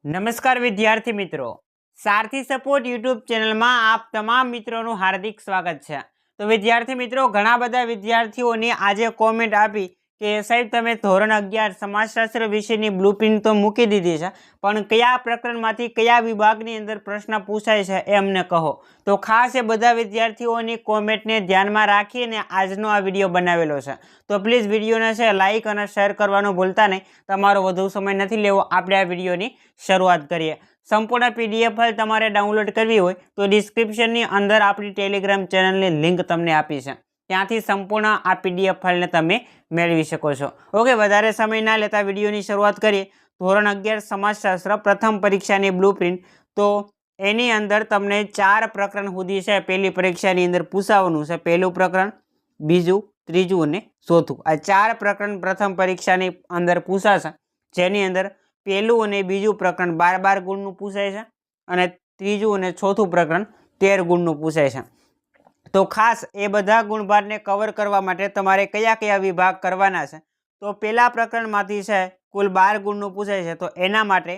નમસ્કાર વિદ્યાર્થી મિત્રો, સારથી સપોર્ટ યુટ્યુબ ચેનલમાં આપ તમામ મિત્રોનું હાર્દિક સ્વાગત છે। તો વિદ્યાર્થી મિત્રો, ઘણા બધા વિદ્યાર્થીઓની આજે કોમેન્ટ આપી કે સાહેબ તમે ધોરણ 11 સમાજશાસ્ત્ર વિષયની બ્લુપ્રિન્ટ તો મૂકી દીધી છે, પણ કયા પ્રકરણમાંથી કયા વિભાગની અંદર પ્રશ્ન પૂછાય છે એ અમને કહો। તો ખાસ એ બધા વિદ્યાર્થીઓની કોમેન્ટને ધ્યાનમાં રાખીને આજનો આ વિડીયો બનાવેલો છે। તો પ્લીઝ વિડીયોને છે લાઇક અને શેર કરવાનું ભૂલતા નહીં। તમારો વધુ સમય નથી લેવો, આપણે આ વિડીયોની શરૂઆત કરીએ। સંપૂર્ણ પીડીએફ ફાઇલ તમારે ડાઉનલોડ કરવી હોય તો ડિસ્ક્રિપ્શનની અંદર આપણી ટેલિગ્રામ ચેનલની લિંક તમને આપી છે, ત્યાંથી સંપૂર્ણ આ પીડીએફ ફાઇલને તમે મેળવી શકો છો। ઓકે, વધારે સમય ના લેતા વિડીયોની શરૂઆત કરીએ। ધોરણ 11 સમાજશાસ્ત્ર પ્રથમ પરીક્ષાની બ્લુપ્રિન્ટ, તો એની અંદર તમને 4 પ્રકરણ સુધી છે પહેલી પરીક્ષાની અંદર પૂછાવાનું છે। પહેલું પ્રકરણ, બીજું, ત્રીજું અને ચોથું, આ 4 પ્રકરણ પ્રથમ પરીક્ષાની અંદર પૂછાશે, જેની અંદર પહેલું અને બીજું પ્રકરણ 12 ગુણનું પૂછાય છે અને ત્રીજું અને ચોથું પ્રકરણ 13 ગુણનું પૂછાય છે। તો ખાસ એ બધા ગુણભારને કવર કરવા માટે તમારે કયા કયા વિભાગ કરવાના છે, તો પહેલા પ્રકરણમાંથી છે કુલ 12 ગુણનું પૂછાય છે, તો એના માટે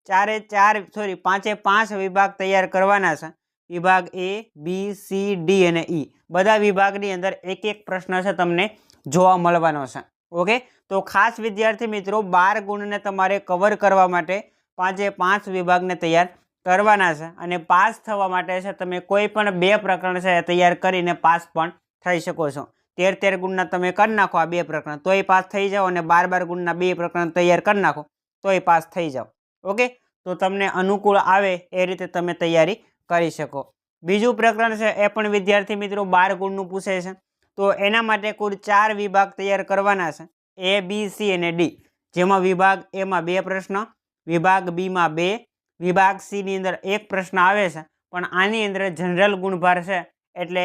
5 વિભાગ તૈયાર કરવાના છે। વિભાગ એ, બી, સી, ડી અને ઈ, બધા વિભાગની અંદર એક એક પ્રશ્ન છે તમને જોવા મળવાનો છે। ઓકે, તો ખાસ વિદ્યાર્થી મિત્રો, 12 ગુણને તમારે કવર કરવા માટે 5 વિભાગને તૈયાર કરવાના છે અને પાસ થવા માટે છે તમે કોઈ પણ 2 પ્રકરણ છે તૈયાર કરીને પાસ પણ થઈ શકો છો। 13 ગુણના તમે કરી નાખો આ 2 પ્રકરણ તોય પાસ થઈ જાઓ, અને 12 ગુણના 2 પ્રકરણ તૈયાર કરી નાખો તોય પાસ થઈ જાઓ। ઓકે, તો તમને અનુકૂળ આવે એ રીતે તમે તૈયારી કરી શકો। બીજું પ્રકરણ છે એ પણ વિદ્યાર્થી મિત્રો 12 ગુણનું પૂછાય છે, તો એના માટે કુલ 4 વિભાગ તૈયાર કરવાના છે, એ, બી, સી અને ડી, જેમાં વિભાગ એમાં 2 પ્રશ્ન, વિભાગ બીમાં 2, વિભાગ સી ની અંદર 1 પ્રશ્ન આવે છે, પણ આની અંદર જનરલ ગુણભાર છે એટલે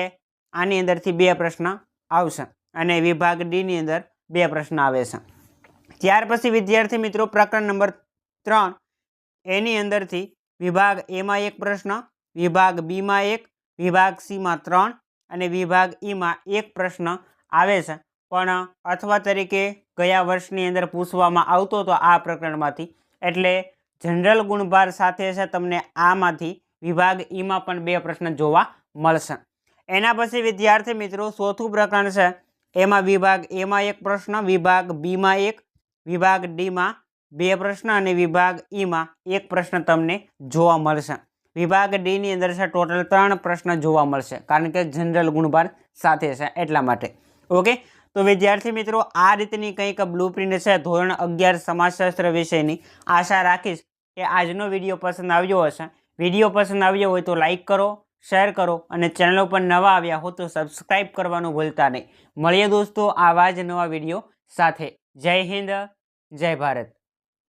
આની અંદરથી 2 પ્રશ્ન આવશે, અને વિભાગ ડી ની અંદર 2 પ્રશ્ન આવે છે। ત્યાર પછી વિદ્યાર્થી મિત્રો પ્રકરણ નંબર 3, એની અંદરથી વિભાગ એમાં 1 પ્રશ્ન, વિભાગ બીમાં 1, વિભાગ સીમાં 3 અને વિભાગ ઈમાં 1 પ્રશ્ન આવે છે, પણ અથવા તરીકે ગયા વર્ષની અંદર પૂછવામાં આવતો હતો આ પ્રકરણમાંથી, એટલે જનરલ ગુણભાર સાથે છે તમને આમાંથી વિભાગ ઈમાં પણ 2 પ્રશ્ન જોવા મળશે। એના પછી વિદ્યાર્થી મિત્રો ચોથું પ્રકરણ છે, એમાં વિભાગ એમાં 1 પ્રશ્ન, વિભાગ બીમાં 1, વિભાગ ડીમાં 2 પ્રશ્ન અને વિભાગ ઈમાં 1 પ્રશ્ન તમને જોવા મળશે। વિભાગ ડી ની અંદર છે ટોટલ 3 પ્રશ્ન જોવા મળશે, કારણ કે જનરલ ગુણભાર સાથે છે એટલા માટે। ઓકે, તો વિદ્યાર્થી મિત્રો આ રીતની કંઈક બ્લુપ્રિન્ટ છે ધોરણ 11 સમાજશાસ્ત્ર વિષયની। આશા રાખીશ કે આજનો વિડીયો પસંદ આવ્યો હશે। વિડીયો પસંદ આવ્યો હોય તો લાઇક કરો, શેર કરો, અને ચેનલ પર નવા આવ્યા હો તો સબસ્ક્રાઈબ કરવાનું ભૂલતા નહીં। મળીએ દોસ્તો આવા જ નવા વિડીયો સાથે। જય હિન્દ, જય ભારત।